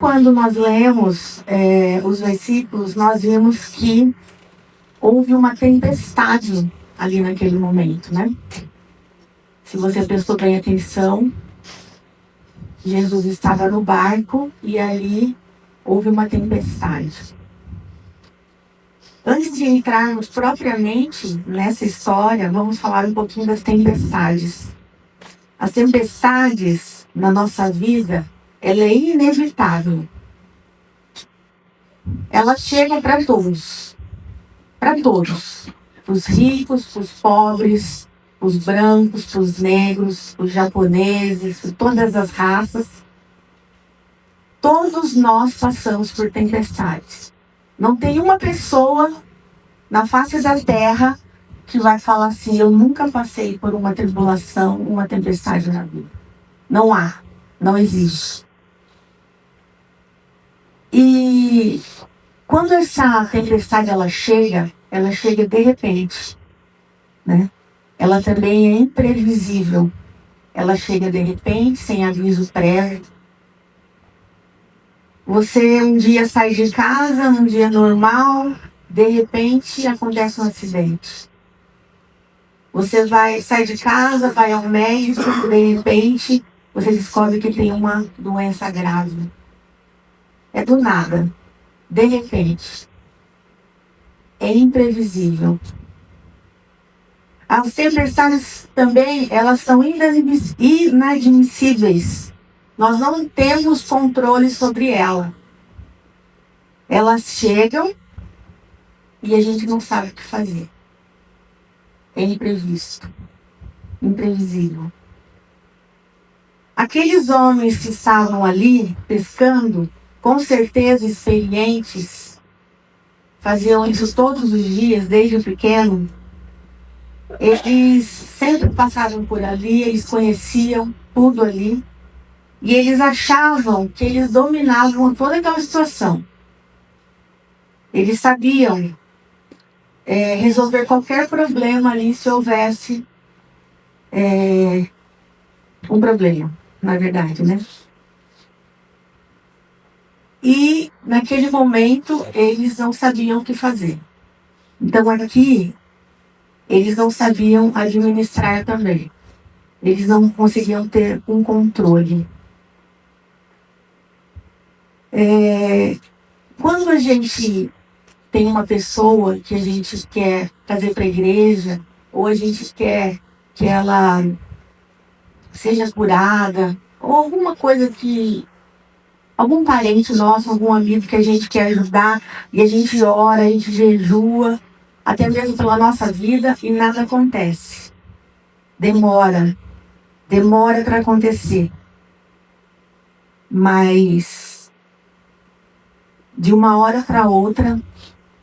Quando nós lemos os versículos, nós vimos que houve uma tempestade ali naquele momento, né? Se você prestou bem atenção, Jesus estava no barco e ali houve uma tempestade. Antes de entrarmos propriamente nessa história, vamos falar um pouquinho das tempestades. As tempestades na nossa vida, ela é inevitável. Ela chega para todos. Para todos. Para os ricos, para os pobres, para os brancos, para os negros, para os japoneses, para todas as raças. Todos nós passamos por tempestades. Não tem uma pessoa na face da terra que vai falar assim: eu nunca passei por uma tribulação, uma tempestade na vida. Não há, não existe. E quando essa tempestade ela chega de repente, né? Ela também é imprevisível. Ela chega de repente, sem aviso prévio. Você um dia sai de casa, num dia normal, de repente acontece um acidente. Você sai de casa, vai ao médico, de repente você descobre que tem uma doença grave. É do nada, de repente. É imprevisível. As tempestades também, elas são inadmissíveis. Nós não temos controle sobre ela. Elas chegam e a gente não sabe o que fazer. É imprevisto, imprevisível. Aqueles homens que estavam ali pescando, com certeza experientes, faziam isso todos os dias, desde o pequeno. Eles sempre passavam por ali, eles conheciam tudo ali. E eles achavam que eles dominavam toda aquela situação. Eles sabiam resolver qualquer problema ali se houvesse um problema, na verdade, né? E naquele momento eles não sabiam o que fazer. Então aqui eles não sabiam administrar também. Eles não conseguiam ter um controle. Quando a gente tem uma pessoa que a gente quer trazer para a igreja, ou a gente quer que ela seja curada, ou alguma coisa algum parente nosso, algum amigo que a gente quer ajudar, e a gente ora, a gente jejua, até mesmo pela nossa vida, e nada acontece. Demora para acontecer. Mas de uma hora para outra,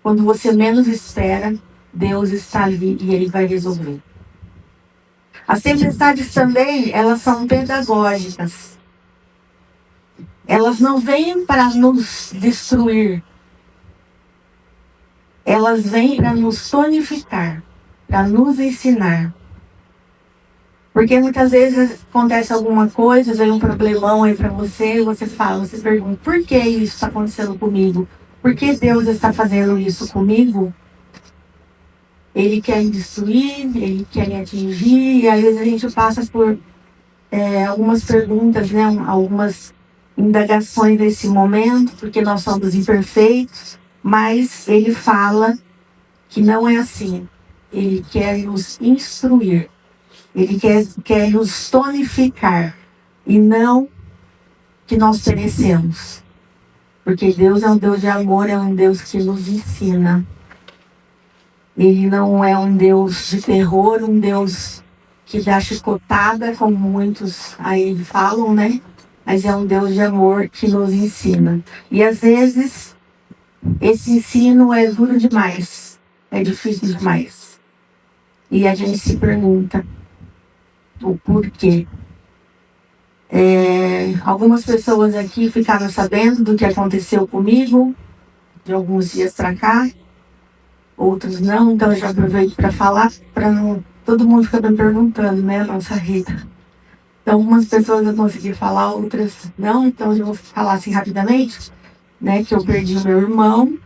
quando você menos espera, Deus está ali e Ele vai resolver. As tempestades também, elas são pedagógicas. Elas não vêm para nos destruir. Elas vêm para nos tonificar, para nos ensinar. Porque muitas vezes acontece alguma coisa, vem um problemão aí para você, e você pergunta: por que isso está acontecendo comigo? Por que Deus está fazendo isso comigo? Ele quer me destruir, Ele quer me atingir, e às vezes a gente passa por algumas perguntas, né? Algumas indagações nesse momento, porque nós somos imperfeitos, mas Ele fala que não é assim. Ele quer nos instruir, Ele quer nos tonificar, e não que nós perecemos. Porque Deus é um Deus de amor, é um Deus que nos ensina. Ele não é um Deus de terror, um Deus que dá chicotada, como muitos aí falam, né? Mas é um Deus de amor que nos ensina. E às vezes, esse ensino é duro demais, é difícil demais. E a gente se pergunta o porquê. Algumas pessoas aqui ficaram sabendo do que aconteceu comigo de alguns dias para cá, outros não, então eu já aproveito para falar, para não todo mundo ficar me perguntando, né, nossa Rita, Então, algumas pessoas eu consegui falar, outras não. Então, eu vou falar assim rapidamente, né? Que eu perdi o meu irmão,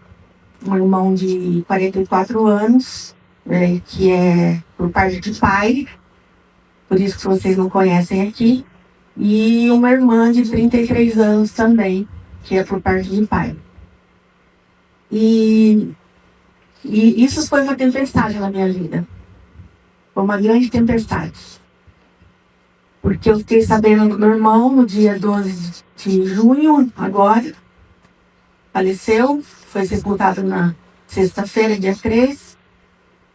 um irmão de 44 anos, que é por parte de pai, por isso que vocês não conhecem aqui, e uma irmã de 33 anos também, que é por parte de pai. E isso foi uma tempestade na minha vida. Foi uma grande tempestade. Porque eu fiquei sabendo do meu irmão no dia 12 de junho, agora. Faleceu, foi sepultado na sexta-feira, dia 13.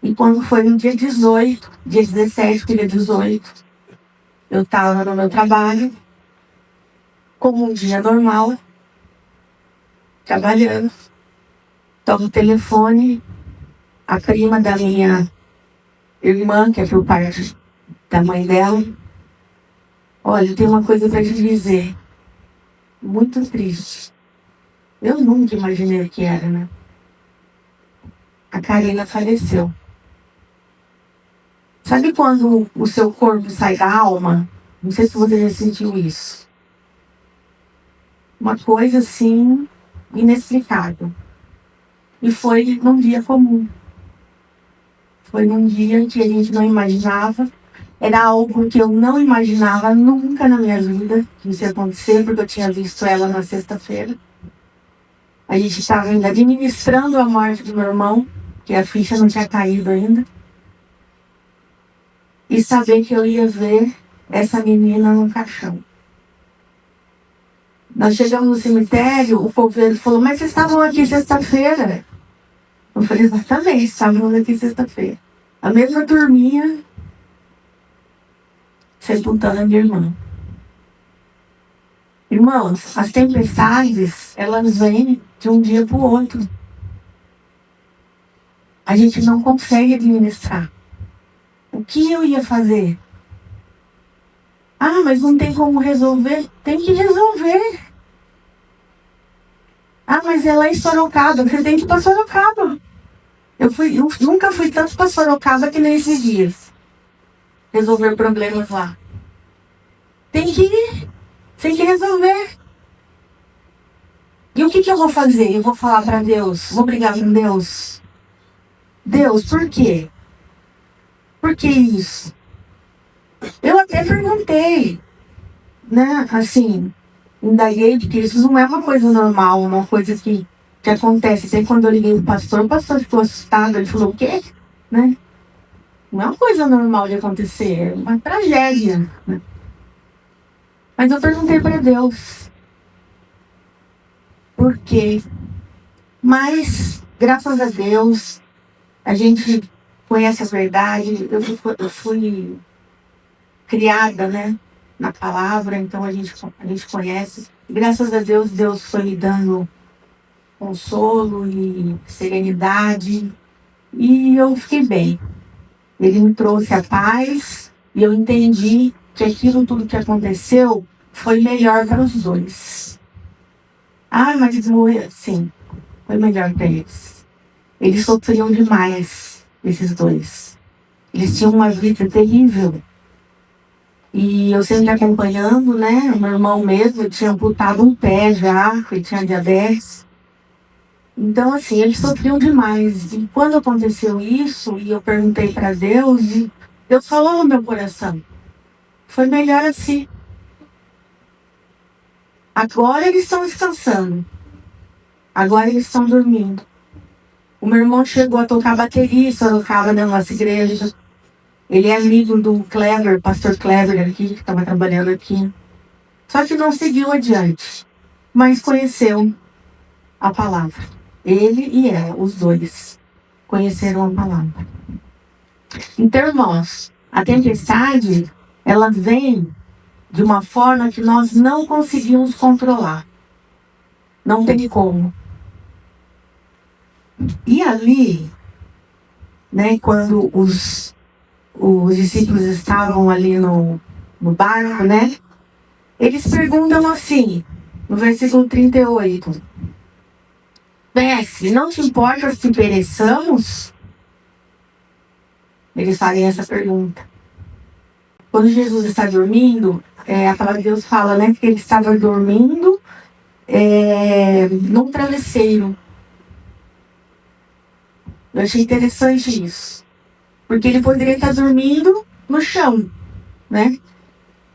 E quando foi no dia 18, dia 17, dia 18, eu estava no meu trabalho, como um dia normal, trabalhando. Toco o telefone, a prima da minha irmã, que é por parte da mãe dela. Olha, tem uma coisa para te dizer, muito triste. Eu nunca imaginei o que era, né? A Karina faleceu. Sabe quando o seu corpo sai da alma? Não sei se você já sentiu isso. Uma coisa assim, inexplicável. E foi num dia comum. Foi num dia que a gente não imaginava. Era algo que eu não imaginava nunca na minha vida que isso ia acontecer, porque eu tinha visto ela na sexta-feira. A gente estava ainda administrando a morte do meu irmão, que a ficha não tinha caído ainda. E saber que eu ia ver essa menina no caixão. Nós chegamos no cemitério, o poveiro falou, mas vocês estavam aqui sexta-feira? Eu falei, exatamente, estávamos aqui sexta-feira. A mesma turminha sepultando a minha irmã. Irmãos, as tempestades, elas vêm de um dia para o outro. A gente não consegue administrar. O que eu ia fazer? Ah, mas não tem como resolver? Tem que resolver. Ah, mas ela é em Sorocaba, você tem que ir para Sorocaba. Eu nunca fui tanto para Sorocaba que nesses dias. Resolver problemas lá. Tem que ir. Tem que resolver. E o que eu vou fazer? Eu vou falar para Deus. Vou brigar com Deus. Deus, por quê? Por que isso? Eu até perguntei, né? Assim, indaguei, porque isso não é uma coisa normal, uma coisa que acontece. Sempre quando eu liguei pro o pastor ficou assustado. Ele falou, o quê? Né? Não é uma coisa normal de acontecer, é uma tragédia. Né? Mas eu perguntei para Deus. Por quê? Mas, graças a Deus, a gente conhece a verdade. Eu fui criada, né, na palavra, então a gente conhece. E, graças a Deus, Deus foi me dando consolo e serenidade. E eu fiquei bem. Ele me trouxe a paz e eu entendi que aquilo tudo que aconteceu foi melhor para os dois. Ah, mas eles morreram. Sim, foi melhor para eles. Eles sofriam demais, esses dois. Eles tinham uma vida terrível. E eu sempre acompanhando, né? O meu irmão mesmo tinha amputado um pé já, ele tinha diabetes. Então, assim, eles sofriam demais. E quando aconteceu isso, e eu perguntei para Deus, e Deus falou no meu coração, foi melhor assim. Agora eles estão descansando. Agora eles estão dormindo. O meu irmão chegou a tocar bateria em Sorocaba, na nossa igreja. Ele é amigo do Kleber, pastor Kleber aqui, que estava trabalhando aqui. Só que não seguiu adiante, mas conheceu a palavra. Ele e ela, os dois, conheceram a palavra. Então, irmãos, a tempestade, ela vem de uma forma que nós não conseguimos controlar. Não tem como. E ali, né, quando os discípulos estavam ali no barco, né, eles perguntam assim, no versículo 38, Mestre, não te importa se pereçamos? Eles fazem essa pergunta. Quando Jesus está dormindo, a palavra de Deus fala, né, que ele estava dormindo num travesseiro. Eu achei interessante isso. Porque ele poderia estar dormindo no chão, né?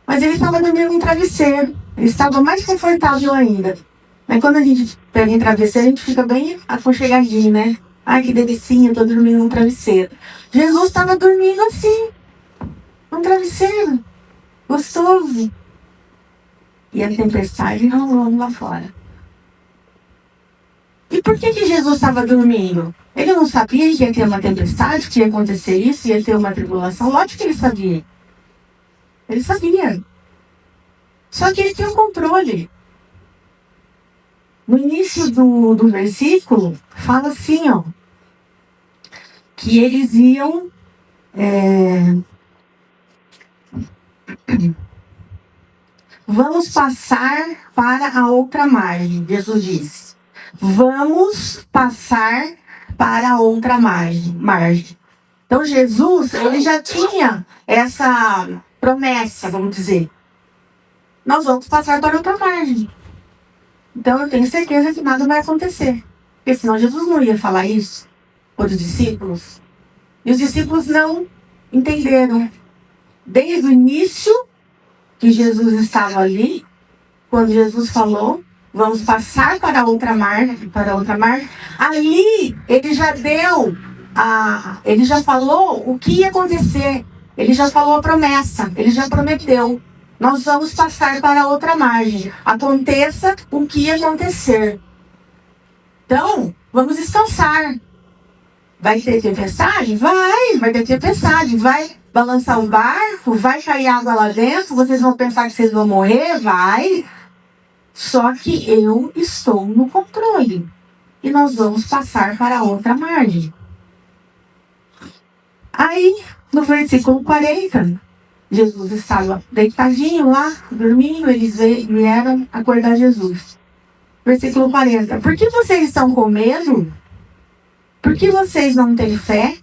Mas ele estava dormindo num travesseiro. Ele estava mais confortável ainda. Aí quando a gente pega em travesseiro, a gente fica bem aconchegadinho, né? Ai, que delicinha, eu tô dormindo num travesseiro. Jesus estava dormindo assim, num travesseiro. Gostoso. E a tempestade rolando lá fora. E por que Jesus estava dormindo? Ele não sabia que ia ter uma tempestade, que ia acontecer isso, ia ter uma tribulação? Lógico que ele sabia. Ele sabia. Só que ele tinha um controle. No início do versículo, fala assim, ó, que eles iam... Vamos passar para a outra margem, Jesus disse. Vamos passar para a outra margem. Então Jesus, ele já tinha essa promessa, vamos dizer. Nós vamos passar para outra margem. Então eu tenho certeza que nada vai acontecer. Porque senão Jesus não ia falar isso para os discípulos. E os discípulos não entenderam. Desde o início que Jesus estava ali, quando Jesus falou, vamos passar para outra margem, ali ele já deu, ele já falou o que ia acontecer, ele já falou a promessa, ele já prometeu, nós vamos passar para outra margem, aconteça o que acontecer. Então, vamos descansar. Vai ter tempestade? Vai ter tempestade, vai balançar um barco, vai cair água lá dentro, vocês vão pensar que vocês vão morrer? Vai. Só que eu estou no controle. E nós vamos passar para outra margem. Aí, no versículo 40, Jesus estava deitadinho lá, dormindo, eles vieram acordar Jesus. Versículo 40. Por que vocês estão com medo? Por que vocês não têm fé?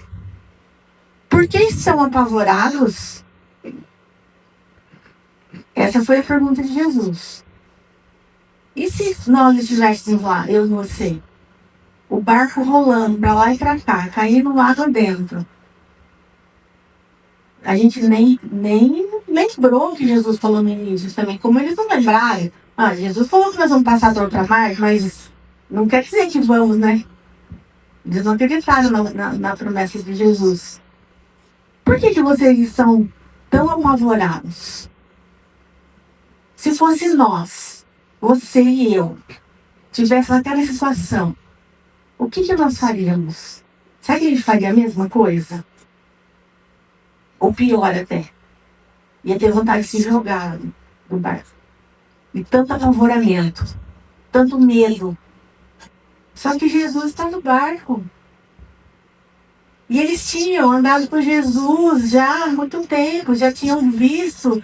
Por que estão apavorados? Essa foi a pergunta de Jesus. E se nós estivéssemos lá, eu e você, o barco rolando para lá e para cá, caindo água dentro? A gente nem lembrou que Jesus falou no início também. Como eles não lembraram, Jesus falou que nós vamos passar para outra margem, mas não quer dizer que vamos, né? Eles não acreditaram na promessa de Jesus. Por que vocês estão tão apavorados? Se fosse nós, você e eu, tivesse naquela situação, o que nós faríamos? Será que a gente faria a mesma coisa? Ou pior até. Ia ter vontade de se jogar do barco. E tanto apavoramento, tanto medo. Só que Jesus está no barco. E eles tinham andado com Jesus já há muito tempo, já tinham visto,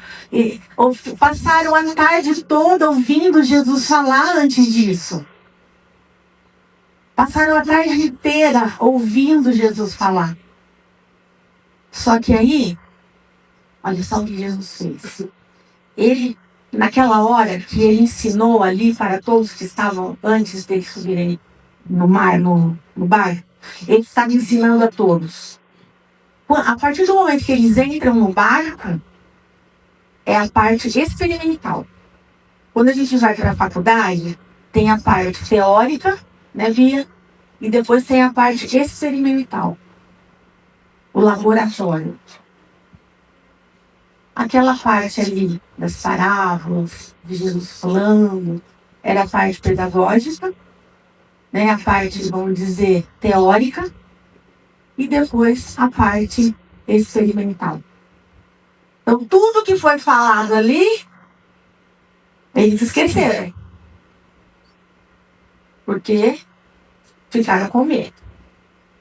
passaram a tarde toda ouvindo Jesus falar antes disso. Passaram a tarde inteira ouvindo Jesus falar. Só que aí, olha só o que Jesus fez. Ele, naquela hora que ele ensinou ali para todos que estavam antes deles subirem no mar, no barco, ele estava ensinando a todos. A partir do momento que eles entram no barco, é a parte experimental. Quando a gente vai para a faculdade, tem a parte teórica, né, Bia? E depois tem a parte experimental. O laboratório. Aquela parte ali das parábolas, de Jesus falando, era a parte pedagógica, né, a parte, vamos dizer, teórica, e depois a parte experimental. Então, tudo que foi falado ali, eles esqueceram. Porque ficaram com medo.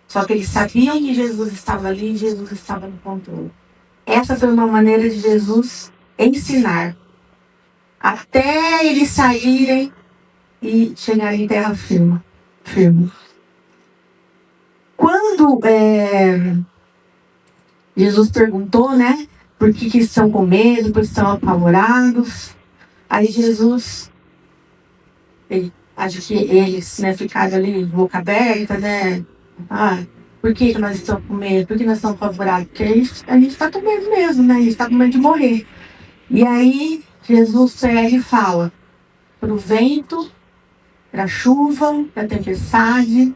Só que eles sabiam que Jesus estava ali e Jesus estava no controle. Essa foi uma maneira de Jesus ensinar. Até eles saírem e chegarem em terra firme. Quando Jesus perguntou, né, por que estão com medo, por que estão apavorados. Aí Jesus, acho que eles, né, ficaram ali, boca aberta, né? Ah, por que nós estamos com medo? Por que nós estamos apavorados? Porque a gente está com medo mesmo, né? A gente está com medo de morrer. E aí Jesus pega e fala para o vento, para a chuva, para a tempestade: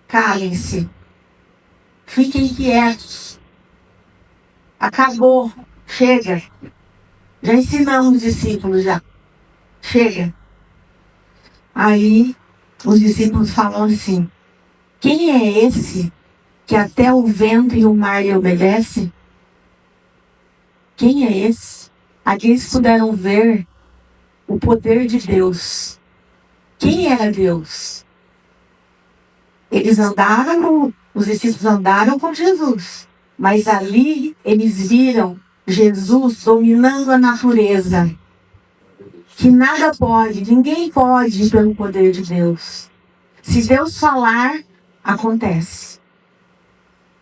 calem-se, fiquem quietos. Acabou, chega. Já ensinamos os discípulos já. Chega. Aí os discípulos falam assim: quem é esse que até o vento e o mar lhe obedecem? Quem é esse? Aqui eles puderam ver o poder de Deus. Quem era Deus? Os discípulos andaram com Jesus, mas ali eles viram Jesus dominando a natureza. Que nada pode, ninguém pode pelo poder de Deus. Se Deus falar, acontece.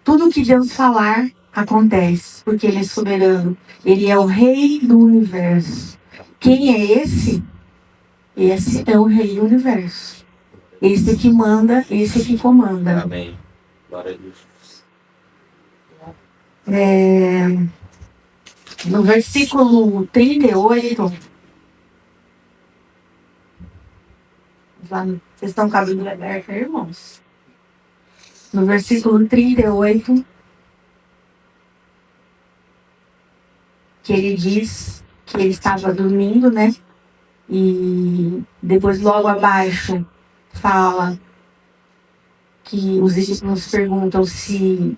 Tudo que Deus falar, acontece, porque Ele é soberano. Ele é o Rei do Universo. Quem é esse? Esse é o Rei do Universo. Esse que manda, esse que comanda. Amém. Glória a Deus. No versículo 38, vocês estão com a Bíblia aberta, irmãos? No versículo 38, que ele diz que ele estava dormindo, né? E depois, logo abaixo, fala que os discípulos perguntam se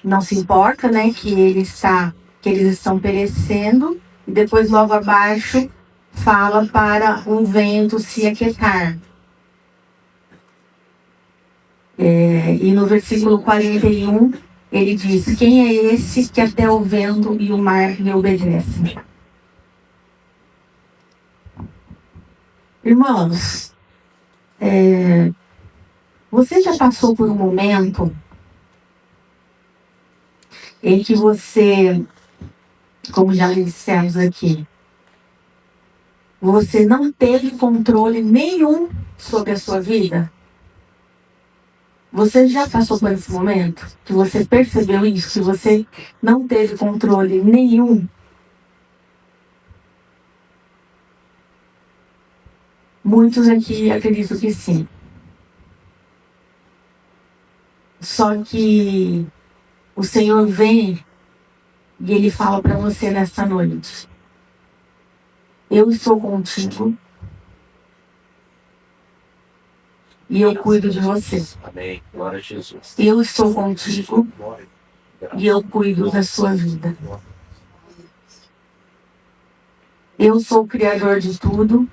não se importa, né? Que eles estão perecendo. E depois, logo abaixo, fala para um vento se aquietar. E no versículo 41, ele diz: quem é esse que até o vento e o mar lhe obedecem? Irmãos, você já passou por um momento em que você, como já dissemos aqui, você não teve controle nenhum sobre a sua vida? Você já passou por esse momento? Que você percebeu isso? Que você não teve controle nenhum? Muitos aqui acreditam que sim. Só que o Senhor vem e Ele fala para você nesta noite: eu estou contigo e eu cuido de você. Amém. Glória a Jesus. Eu estou contigo e eu cuido da sua vida. Eu sou o Criador de tudo.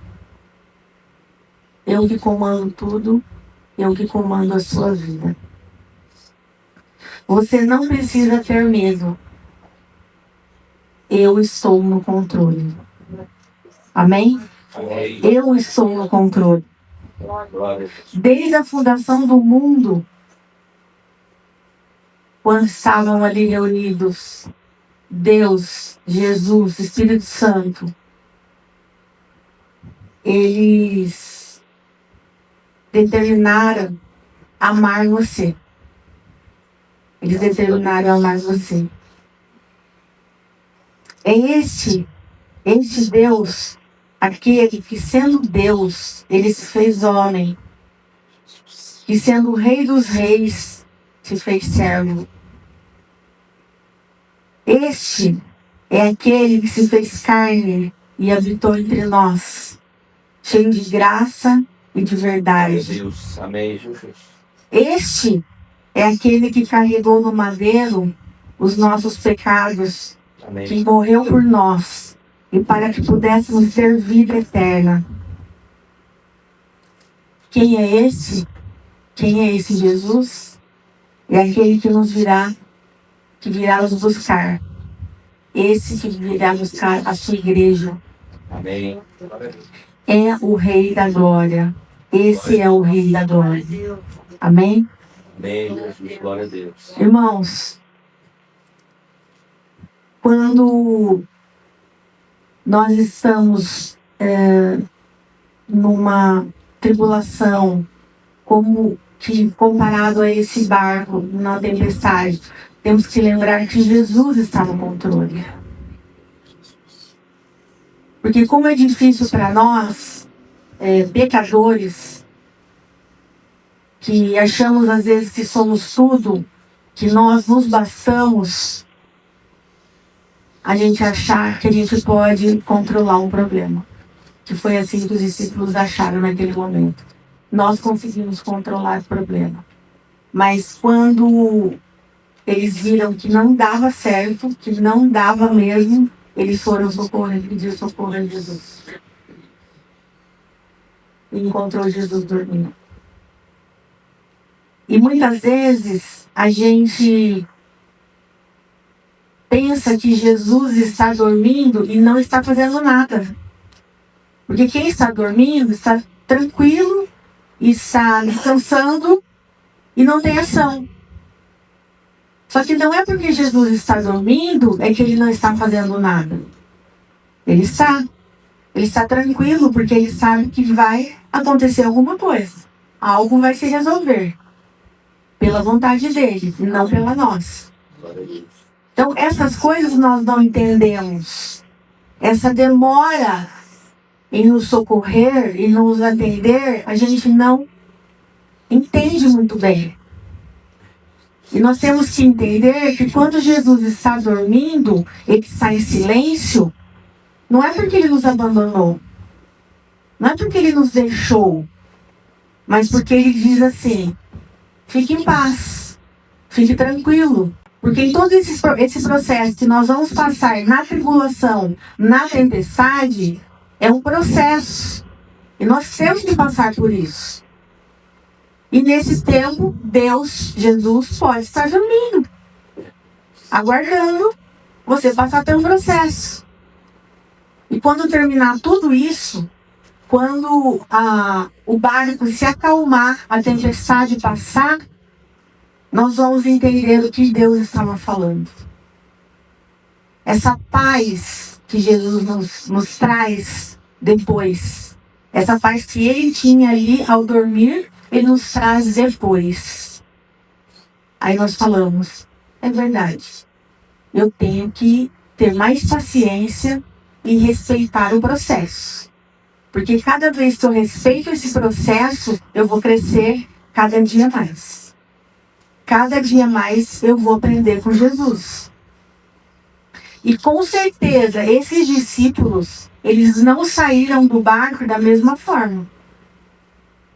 Eu que comando tudo. Eu que comando a sua vida. Você não precisa ter medo. Eu estou no controle. Amém? Amém. Eu estou no controle. Glória a Deus. Desde a fundação do mundo, quando estavam ali reunidos Deus, Jesus, Espírito Santo, eles determinaram amar você. Eles determinaram amar você. É este Deus, aquele que, sendo Deus, Ele se fez homem, que sendo o Rei dos Reis, se fez servo. Este é aquele que se fez carne e habitou entre nós, cheio de graça e de verdade. Deus. Amém, Jesus. Este é aquele que carregou no madeiro os nossos pecados, Amém. que morreu por nós, e para que pudéssemos ter vida eterna. Quem é esse? Quem é esse Jesus? É aquele que virá nos buscar. Esse que virá buscar a sua igreja. Amém. É o Rei da Glória. Esse é o Rei da Glória. Amém? Amém, Jesus. Glória a Deus. Irmãos, quando nós estamos numa tribulação, como que comparado a esse barco na tempestade, temos que lembrar que Jesus está no controle. Porque como é difícil para nós, pecadores, que achamos às vezes que somos tudo, que nós nos bastamos, a gente achar que a gente pode controlar um problema. Que foi assim que os discípulos acharam naquele momento. Nós conseguimos controlar o problema. Mas quando eles viram que não dava certo, que não dava mesmo, eles foram socorrer, pedir socorro a Jesus. E encontrou Jesus dormindo. E muitas vezes a gente pensa que Jesus está dormindo e não está fazendo nada. Porque quem está dormindo está tranquilo, está descansando e não tem ação. Só que não é porque Jesus está dormindo é que ele não está fazendo nada. Ele está tranquilo porque ele sabe que vai acontecer alguma coisa. Algo vai se resolver. Pela vontade dele, e não pela nossa. Então, essas coisas nós não entendemos. Essa demora em nos socorrer e nos atender, a gente não entende muito bem. E nós temos que entender que quando Jesus está dormindo, ele está em silêncio, não é porque ele nos abandonou, não é porque ele nos deixou, mas porque ele diz assim: fique em paz, fique tranquilo. Porque em todo esse processo que nós vamos passar na tribulação, na tempestade, é um processo. E nós temos que passar por isso. E nesse tempo, Deus, Jesus, pode estar dormindo, aguardando você passar pelo processo. E quando terminar tudo isso, quando o barco se acalmar, a tempestade passar, nós vamos entender o que Deus estava falando. Essa paz que Jesus nos traz depois, essa paz que ele tinha ali ao dormir, ele nos traz depois. Aí nós falamos: é verdade, eu tenho que ter mais paciência e respeitar o processo. Porque cada vez que eu respeito esse processo, eu vou crescer cada dia mais. Cada dia mais eu vou aprender com Jesus. E com certeza, esses discípulos, eles não saíram do barco da mesma forma.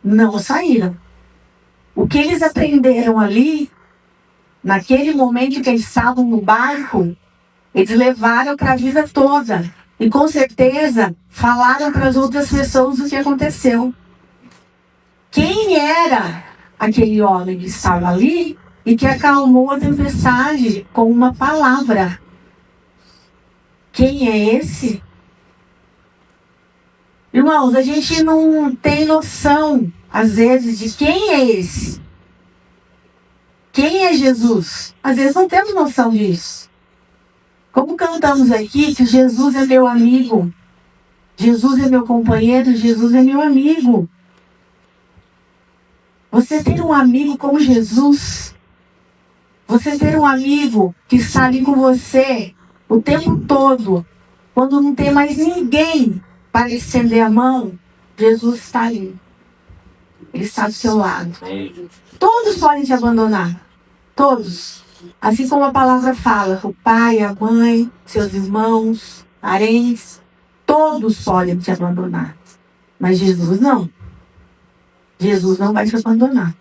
Não saíram. O que eles aprenderam ali, naquele momento que eles estavam no barco, eles levaram para a vida toda. E com certeza, falaram para as outras pessoas o que aconteceu. Quem era aquele homem que estava ali e que acalmou a tempestade com uma palavra? Quem é esse? Irmãos, a gente não tem noção, às vezes, de quem é esse. Quem é Jesus? Às vezes não temos noção disso. Como cantamos aqui que Jesus é meu amigo, Jesus é meu companheiro, Jesus é meu amigo. Você ter um amigo como Jesus, você ter um amigo que está ali com você o tempo todo, quando não tem mais ninguém para estender a mão, Jesus está ali. Ele está do seu lado. Todos podem te abandonar. Todos. Assim como a palavra fala, o pai, a mãe, seus irmãos, parentes, todos podem te abandonar. Mas Jesus não. Jesus não vai te abandonar.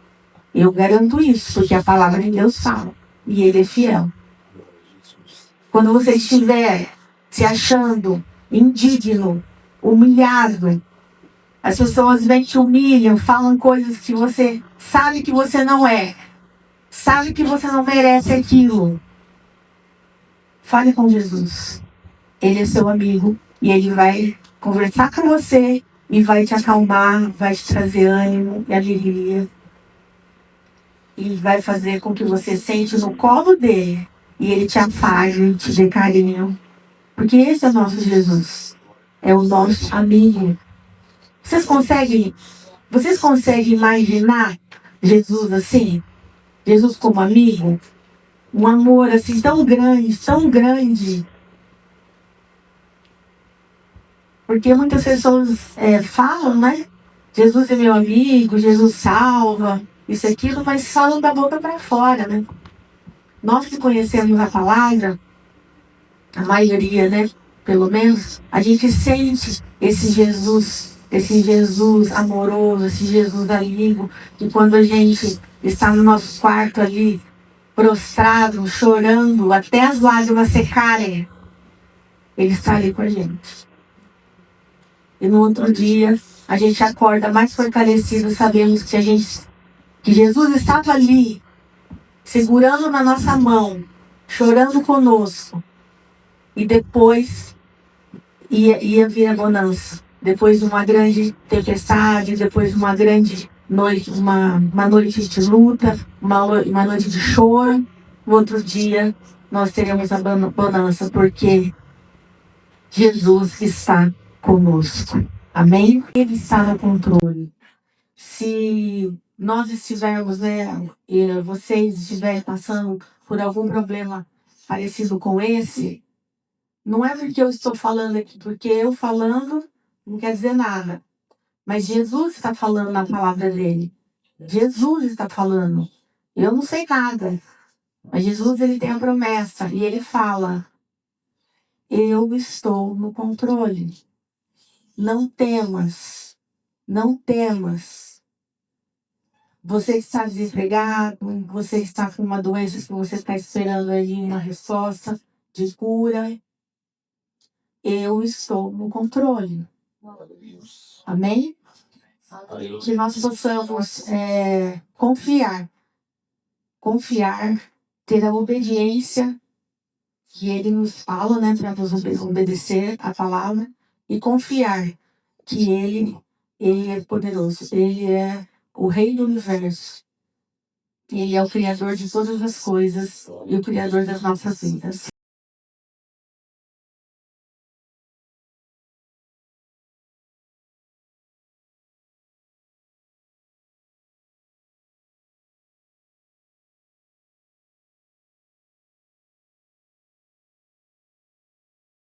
Eu garanto isso, porque a palavra de Deus fala. E Ele é fiel. Quando você estiver se achando indigno, humilhado, as pessoas vêm te humilham, falam coisas que você sabe que você não é. Sabe que você não merece aquilo. Fale com Jesus. Ele é seu amigo e Ele vai conversar com você e vai te acalmar, vai te trazer ânimo e alegria. E vai fazer com que você sente no colo dele e Ele te afaga, te dê carinho. Porque esse é o nosso Jesus. É o nosso amigo. Vocês conseguem imaginar Jesus assim? Jesus como amigo? Um amor assim tão grande, tão grande. Porque muitas pessoas falam, né? Jesus é meu amigo, Jesus salva, isso e aquilo, mas falam da boca para fora, né? Nós que conhecemos a palavra, a maioria, né? Pelo menos, a gente sente esse Jesus amoroso, esse Jesus amigo, que quando a gente está no nosso quarto ali, prostrado, chorando, até as lágrimas secarem, Ele está ali com a gente. E no outro dia, a gente acorda mais fortalecido, sabemos que Jesus estava ali, segurando na nossa mão, chorando conosco. E depois ia vir a bonança. Depois de uma grande tempestade, depois de uma grande noite, uma noite de luta, uma noite de choro, no outro dia nós teremos a bonança, porque Jesus está conosco. Amém? Ele está no controle. Se nós estivermos, né, e vocês estiverem passando por algum problema parecido com esse, não é porque eu estou falando aqui, porque eu falando não quer dizer nada. Mas Jesus está falando na palavra dele. Jesus está falando. Eu não sei nada. Mas Jesus, ele tem a promessa e ele fala: eu estou no controle. Não temas. Não temas. Você está desempregado, você está com uma doença que você está esperando aí uma resposta de cura. Eu estou no controle. Amém? Que nós possamos confiar, ter a obediência que Ele nos fala, né, para nos obedecer a palavra e confiar que Ele é poderoso, Ele é o Rei do Universo, Ele é o Criador de todas as coisas e o Criador das nossas vidas.